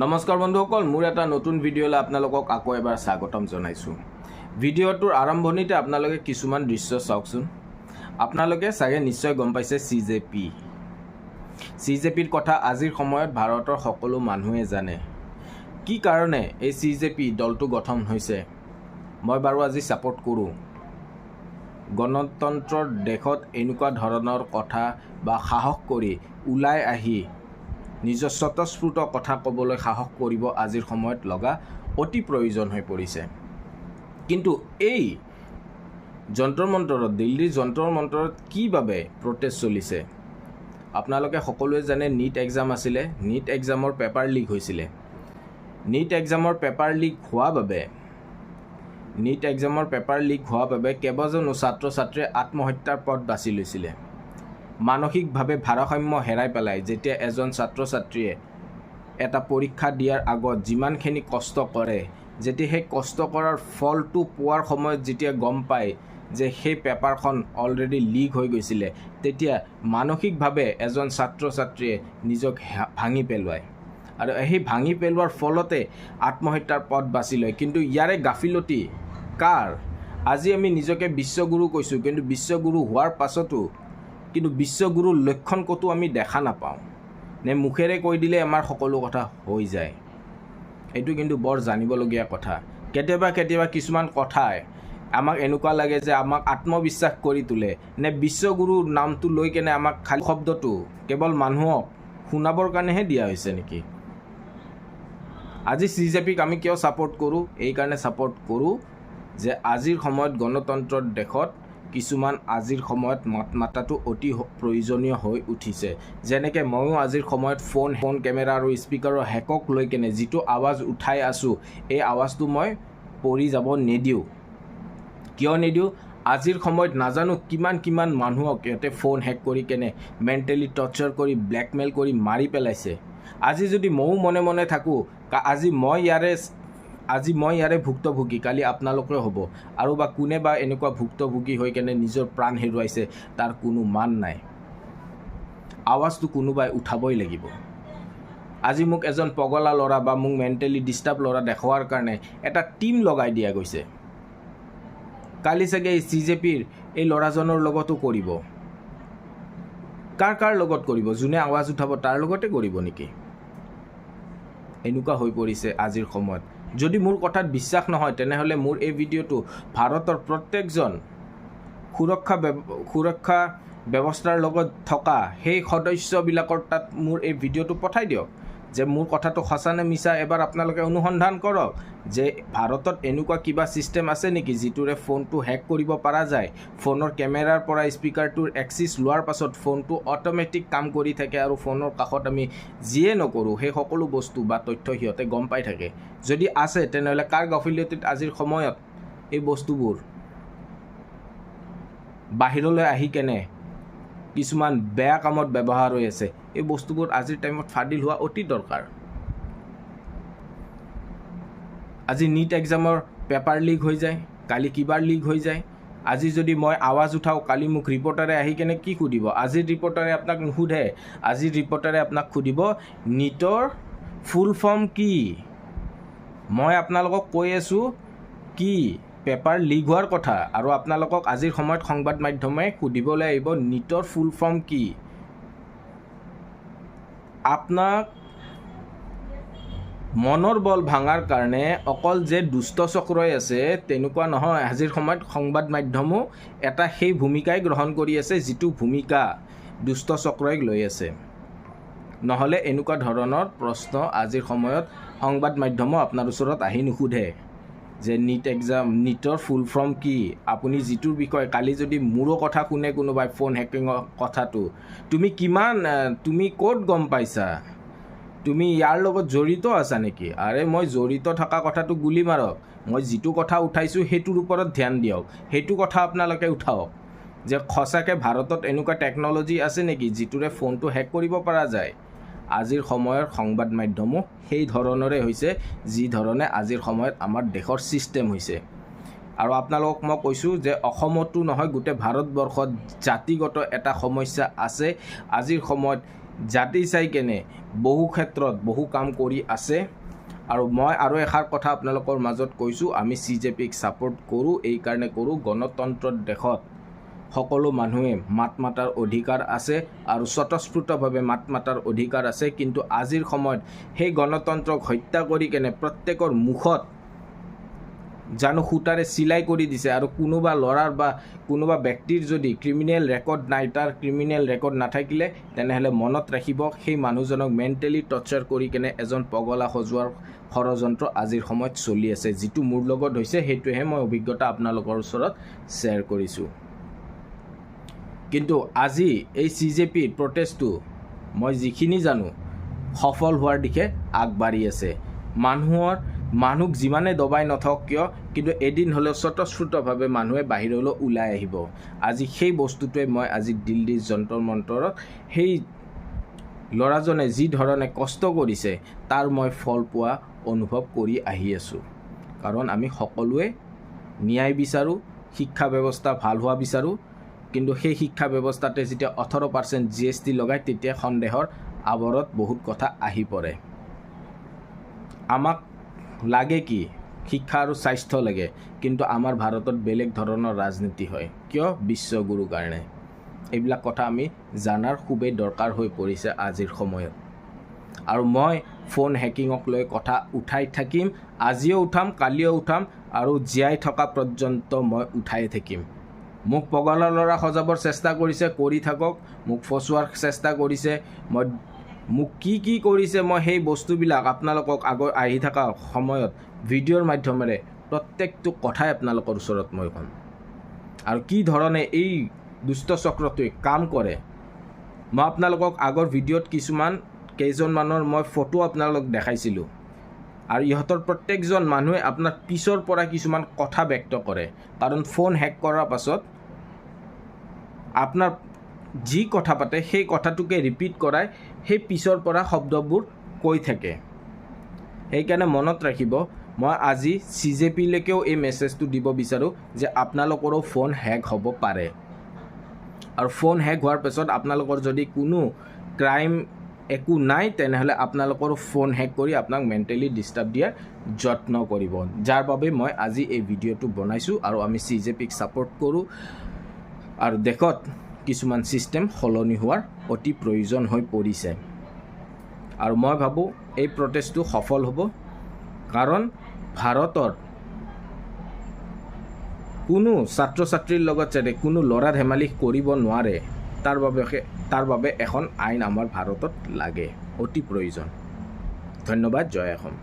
নমস্কাৰ বন্ধুসকল, মোৰ এটা নতুন ভিডিঅ'লৈ আপোনালোকক আকৌ এবাৰ স্বাগতম জনাইছোঁ। ভিডিঅ'টোৰ আৰম্ভণিতে আপোনালোকে কিছুমান দৃশ্য চাওকচোন। আপোনালোকে চাগে নিশ্চয় গম পাইছে CJPৰ কথা আজিৰ সময়ত ভাৰতৰ সকলো মানুহে জানে। কি কাৰণে এই CJP দলটো গঠন হৈছে মই বাৰু আজি ছাপোৰ্ট কৰোঁ। গণতন্ত্ৰৰ দেশত এনেকুৱা ধৰণৰ কথা বা সাহস কৰি ওলাই আহি নিজৰ স্বতঃস্ফূৰ্ত কথা ক'বলৈ সাহস কৰিব আজিৰ সময়ত লগা অতি প্ৰয়োজন হৈ পৰিছে। কিন্তু এই যন্তৰ মন্তৰত, দিল্লীৰ যন্তৰ মন্তৰত কি বাবে প্ৰটেষ্ট চলিছে? আপোনালোকে সকলোৱে জানে নীট এক্সাম আছিলে, নীট এক্সামৰ পেপাৰ লিক হৈছিলে। নীট এক্সামৰ পেপাৰ লিক হোৱা বাবে কেইবাজনো ছাত্ৰ ছাত্ৰীয়ে আত্মহত্যাৰ পথ বাছি লৈছিলে। মানসিকভাৱে ভাৰসাম্য হেৰাই পেলাই যেতিয়া এজন ছাত্ৰ ছাত্ৰীয়ে এটা পৰীক্ষা দিয়াৰ আগত যিমানখিনি কষ্ট কৰে, যেতিয়া সেই কষ্ট কৰাৰ ফলটো পোৱাৰ সময়ত যেতিয়া গম পায় যে সেই পেপাৰখন অলৰেডি লিক হৈ গৈছিলে, তেতিয়া মানসিকভাৱে এজন ছাত্ৰ ছাত্ৰীয়ে নিজক ভাঙি পেলোৱায় আৰু সেই ভাঙি পেলোৱাৰ ফলতে আত্মহত্যাৰ পথ বাছি লয়। কিন্তু ইয়াৰে গাফিলতি কাৰ? আজি আমি নিজকে বিশ্বগুৰু কৈছোঁ, কিন্তু বিশ্বগুৰু হোৱাৰ পাছতো কিন্তু বিশ্বগুৰুৰ লক্ষণ ক'তো আমি দেখা নাপাওঁ। নে মুখেৰে কৈ দিলে আমাৰ সকলো কথা হৈ যায়? এইটো কিন্তু বৰ জানিবলগীয়া কথা। কেতিয়াবা কিছুমান কথাই আমাক এনেকুৱা লাগে যে আমাক আত্মবিশ্বাস কৰি তোলে। নে বিশ্বগুৰুৰ নামটো লৈ কেনে আমাক খালী শব্দটো কেৱল মানুহক শুনাবৰ কাৰণেহে দিয়া হৈছে নেকি? আজি CJPক আমি কিয় ছাপোৰ্ট কৰোঁ? এইকাৰণে ছাপোৰ্ট কৰোঁ যে আজিৰ সময়ত গণতন্ত্ৰৰ দেশত কিছুমান আজিৰ সময়ত মাত মাতাটো অতি প্ৰয়োজনীয় হৈ উঠিছে। যেনেকৈ ময়ো আজিৰ সময়ত ফোন কেমেৰা আৰু স্পীকাৰৰ হেকক লৈ কেনে যিটো আৱাজ উঠাই আছোঁ, এই আৱাজটো মই পৰি যাব নিদিওঁ। কিয় নিদিওঁ? আজিৰ সময়ত নাজানো কিমান মানুহক ইয়াতে ফোন হেক কৰি কেনে মেণ্টেলি টৰ্চাৰ কৰি ব্লেকমেইল কৰি মাৰি পেলাইছে। আজি যদি ময়ো মনে মনে থাকোঁ, আজি মই ইয়াৰে ভুক্তভোগী, কালি আপোনালোকেও হ'ব। আৰু বা কোনে বা এনেকুৱা ভুক্তভোগী হৈ কেনে নিজৰ প্ৰাণ হেৰুৱাইছে তাৰ কোনো মান নাই। আৱাজটো কোনোবাই উঠাবই লাগিব। আজি মোক এজন পগলা ল'ৰা বা মোক মেণ্টেলি ডিষ্টাৰ্ব ল'ৰা দেখুৱাৰ কাৰণে এটা টীম লগাই দিয়া গৈছে। কালি চাগে এই CJPৰ এই ল'ৰাজনৰ লগতো কৰিব। কাৰ লগত কৰিব? যোনে আৱাজ উঠাব তাৰ লগতে কৰিব নেকি? এনেকুৱা হৈ পৰিছে আজিৰ সময়ত। যদি মোৰ কথাত বিশ্বাস নহয়, তেনেহ'লে মোৰ এই ভিডিঅ'টো ভাৰতৰ প্ৰত্যেকজন সুৰক্ষা ব্যৱস্থাৰ লগত থকা সেই সদস্যবিলাকৰ তাত মোৰ এই ভিডিঅ'টো পঠাই দিয়ক যে মোৰ কথাটো সঁচা নে মিছা এবাৰ আপোনালোকে অনুসন্ধান কৰক, যে ভাৰতত এনেকুৱা কিবা ছিষ্টেম আছে নেকি যিটোৰে ফোনটো হেক কৰিব পৰা যায়। ফোনৰ কেমেৰাৰ পৰা স্পীকাৰটোৰ এক্সিছ লোৱাৰ পাছত ফোনটো অট'মেটিক কাম কৰি থাকে আৰু ফোনৰ কাষত আমি যিয়ে নকৰোঁ সেই সকলো বস্তু বা তথ্য সিহঁতে গম পাই থাকে। যদি আছে তেনেহ'লে কাৰ গাফিলতিত আজিৰ সময়ত এই বস্তুবোৰ বাহিৰলৈ আহি কেনে কিছুমান বেয়া কামত ব্যৱহাৰ হৈ আছে? এই বস্তুবোৰ আজিৰ টাইমত ফাদিল হোৱা অতি দৰকাৰ। আজি নীট এক্সামৰ পেপাৰ লিক হৈ যায়, কালি কিবাৰ লিক হৈ যায়। আজি যদি মই আৱাজ উঠাওঁ, কালি মোক ৰিপৰ্টাৰে আহি কেনে কি সুধিব? আজিৰ ৰিপৰ্টাৰে আপোনাক নুসুধে। আজিৰ ৰিপৰ্টাৰে আপোনাক সুধিব নীটৰ ফুল ফৰ্ম কি? মই আপোনালোকক কৈ আছোঁ কি পেপাৰ লিক হোৱাৰ কথা, আৰু আপোনালোকক আজিৰ সময়ত সংবাদ মাধ্যমে সুধিবলৈ আহিব নীটৰ ফুল ফৰ্ম কি? আপোনাক মনৰ বল ভাঙাৰ কাৰণে অকল যে দুষ্ট চক্ৰই আছে তেনেকুৱা নহয়। আজিৰ সময়ত সংবাদ মাধ্যমো এটা সেই ভূমিকাই গ্ৰহণ কৰি আছে যিটো ভূমিকা দুষ্ট চক্ৰই লৈ আছে। নহ'লে এনেকুৱা ধৰণৰ প্ৰশ্ন আজিৰ সময়ত সংবাদ মাধ্যমো আপোনাৰ ওচৰত আহি নুসুধে যে নীটৰ ফুল ফৰ্ম কি? আপুনি যিটোৰ বিষয়ে কালি যদি মোৰো কথা শুনে কোনোবাই ফোন হেকিঙৰ কথাটো, তুমি ক'ত গম পাইছা? তুমি ইয়াৰ লগত জড়িত আছা নেকি? আৰে মই জড়িত থকা কথাটো গুলি মাৰক। মই যিটো কথা উঠাইছোঁ সেইটোৰ ওপৰত ধ্যান দিয়ক। সেইটো কথা আপোনালোকে উঠাওক যে সঁচাকৈ ভাৰতত এনেকুৱা টেকন'লজি আছে নেকি যিটোৰে ফোনটো হেক কৰিব পৰা যায়। আজিৰ সময়ৰ সংবাদ মাধ্যমো সেই ধৰণৰে হৈছে যি ধৰণে আজিৰ সময়ত আমাৰ দেশৰ ছিষ্টেম হৈছে। আৰু আপোনালোকক মই কৈছোঁ যে অসমতো নহয়, গোটেই ভাৰতবৰ্ষত জাতিগত এটা সমস্যা আছে। আজিৰ সময়ত জাতি চাই কেনে বহু ক্ষেত্ৰত বহু কাম কৰি আছে। আৰু মই আৰু এষাৰ কথা আপোনালোকৰ মাজত কৈছোঁ, আমি CJPক ছাপোৰ্ট কৰোঁ। এইকাৰণে কৰোঁ, গণতন্ত্ৰৰ দেশত সকলো মানুহে মাত মাতাৰ অধিকাৰ আছে আৰু স্বতঃস্ফূৰ্তভাৱে মাত মাতাৰ অধিকাৰ আছে। কিন্তু আজিৰ সময়ত সেই গণতন্ত্ৰক হত্যা কৰি কেনে প্ৰত্যেকৰ মুখত জানো সূতাৰে চিলাই কৰি দিছে। আৰু কোনোবা ল'ৰাৰ বা কোনোবা ব্যক্তিৰ যদি ক্ৰিমিনেল ৰেকৰ্ড নাই, তাৰ ক্ৰিমিনেল ৰেকৰ্ড নাথাকিলে তেনেহ'লে মনত ৰাখিব, সেই মানুহজনক মেণ্টেলি টৰ্চাৰ কৰি কেনে এজন পগলা সজোৱাৰ ষড়যন্ত্ৰ আজিৰ সময়ত চলি আছে। যিটো মোৰ লগত হৈছে সেইটোহে মই অভিজ্ঞতা আপোনালোকৰ ওচৰত শ্বেয়াৰ কৰিছোঁ। কিন্তু আজি এই CJPৰ প্ৰটেষ্টটো মই যিখিনি জানো সফল হোৱাৰ দিশে আগবাঢ়ি আছে। মানুহক যিমানে দবাই নথওক কিয়, কিন্তু এদিন হ'লেও স্বতঃস্ফূৰ্তভাৱে মানুহে বাহিৰলৈ ওলাই আহিব। আজি সেই বস্তুটোৱে মই আজি দিল্লীৰ যন্তৰ মন্তৰত সেই ল'ৰাজনে যি ধৰণে কষ্ট কৰিছে তাৰ মই ফল পোৱা অনুভৱ কৰি আহি আছোঁ। কাৰণ আমি সকলোৱে ন্যায় বিচাৰোঁ, শিক্ষা ব্যৱস্থা ভাল হোৱা বিচাৰোঁ। কিন্তু সেই শিক্ষা ব্যৱস্থাতে যেতিয়া 18% GST লগায় তেতিয়া সন্দেহৰ আৱৰত বহুত কথা আহি পৰে। আমাক লাগে কি? শিক্ষা আৰু স্বাস্থ্য লাগে। কিন্তু আমাৰ ভাৰতত বেলেগ ধৰণৰ ৰাজনীতি হয়। কিয়? বিশ্বগুৰুৰ কাৰণে। এইবিলাক কথা আমি জানাৰ খুবেই দৰকাৰ হৈ পৰিছে আজিৰ সময়ত। আৰু মই ফোন হেকিঙক লৈ কথা উঠাই থাকিম, আজিও উঠাম, কালিও উঠাম আৰু জীয়াই থকা পৰ্যন্ত মই উঠাই থাকিম। মোক পগলা ল'ৰা সজাবৰ চেষ্টা কৰিছে, কৰি থাকক। মোক ফচুৱাৰ চেষ্টা কৰিছে, মোক কি কৰিছে মই সেই বস্তুবিলাক আপোনালোকক আহি থকা সময়ত ভিডিঅ'ৰ মাধ্যমেৰে প্ৰত্যেকটো কথাই আপোনালোকৰ ওচৰত মই ক'ম। আৰু কি ধৰণে এই দুষ্ট চক্ৰটোৱে কাম কৰে মই আপোনালোকক আগৰ ভিডিঅ'ত কেইজনমানৰ মই ফটো আপোনালোকক দেখাইছিলোঁ। আৰু ইহঁতৰ প্ৰত্যেকজন মানুহে আপোনাৰ পিছৰ পৰা কিছুমান কথা ব্যক্ত কৰে। কাৰণ ফোন হেক কৰাৰ পাছত আপোনাৰ যি কথা পাতে সেই কথাটোকে ৰিপিট কৰাই সেই পিছৰ পৰা শব্দবোৰ কৈ থাকে। সেইকাৰণে মনত ৰাখিব, মই আজি CJPলৈকেও এই মেছেজটো দিব বিচাৰোঁ যে আপোনালোকৰো ফোন হেক হ'ব পাৰে। আৰু ফোন হেক হোৱাৰ পাছত আপোনালোকৰ যদি কোনো ক্ৰাইম একো নাই তেনেহ'লে আপোনালোকৰো ফোন হেক কৰি আপোনাক মেণ্টেলি ডিষ্টাৰ্ব দিয়াৰ যত্ন কৰিব। যাৰ বাবে মই আজি এই ভিডিঅ'টো বনাইছোঁ। আৰু আমি CJPক ছাপোৰ্ট কৰোঁ। আৰু দেশত কিছুমান ছিষ্টেম সলনি হোৱাৰ অতি প্ৰয়োজন হৈ পৰিছে। আৰু মই ভাবোঁ এই প্ৰটেষ্টটো সফল হ'ব। কাৰণ ভাৰতৰ কোনো ছাত্ৰ ছাত্ৰীৰ লগত যাতে কোনো ল'ৰা ধেমালি কৰিব নোৱাৰে তাৰ বাবে এখন আইন আমাৰ ভাৰতত লাগে, অতি প্ৰয়োজন। ধন্যবাদ। জয় অসম।